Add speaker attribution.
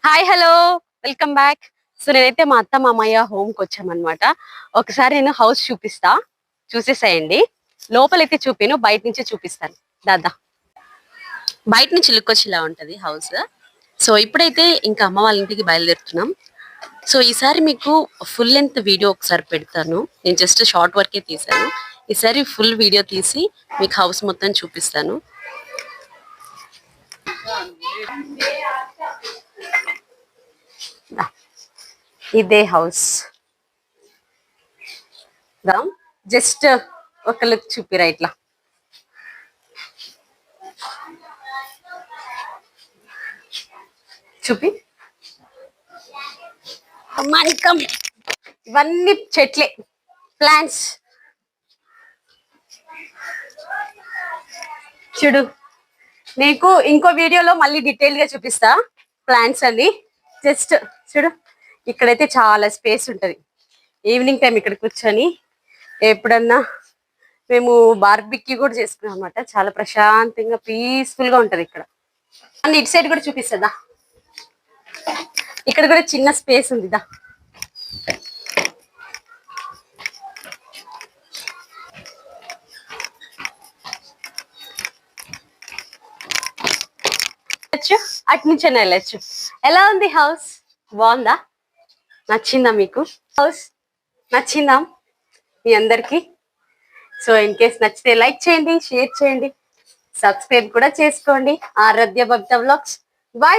Speaker 1: Hi hello welcome back. So నేనైతే మా అత్త మామయ్య హోమ్ కి వచ్చామన్నమాట. ఒకసారి నేను హౌస్ చూపిస్తా, చూసేసేయండి. లోపలైతే చూపిను, బయట నుంచే చూపిస్తాను. దాదా బయట నుంచి లుక్ వచ్చి ఇలా ఉంటది హౌస్. సో ఇప్పుడైతే ఇంకా అమ్మ వాళ్ళ ఇంటికి బయలుదేరుతున్నాం. సో ఈసారి మీకు ఫుల్ లెంత్ వీడియో ఒకసారి పెడతాను. నేను జస్ట్ షార్ట్ వర్కే తీసాను. ఈసారి ఫుల్ వీడియో తీసి మీకు హౌస్ మొత్తం చూపిస్తాను. ఇదే హౌస్. జస్ట్ ఒక లుక్ చూపిరా ఇట్లా. చూపి మనికం. ఇవన్నీ చెట్లే, ప్లాంట్స్. చూడు, నీకు ఇంకో వీడియోలో మళ్ళీ డీటెయిల్ గా చూపిస్తా ప్లాంట్స్ అన్ని. జస్ట్ చూడు, ఇక్కడైతే చాలా స్పేస్ ఉంటది. ఈవినింగ్ టైం ఇక్కడ కూర్చొని ఎప్పుడన్నా మేము బార్బిక్యూ కూడా చేసుకున్నాం అనమాట. చాలా ప్రశాంతంగా పీస్ఫుల్ గా ఉంటది ఇక్కడ. అన్ని ఇటు సైడ్ కూడా చూపిస్తుందా. ఇక్కడ కూడా చిన్న స్పేస్ ఉంది. దా అటు నుంచి వెళ్ళచ్చు. ఎలా ఉంది హౌస్? బాగుందా? నచ్చిందా మీకు హౌస్? నచ్చిందా మీ అందరికి? సో ఇన్ కేస్ నచ్చితే లైక్ చేయండి, షేర్ చేయండి, సబ్స్క్రైబ్ కూడా చేసుకోండి. ఆరాధ్య భక్త వ్లాగ్స్. బాయ్.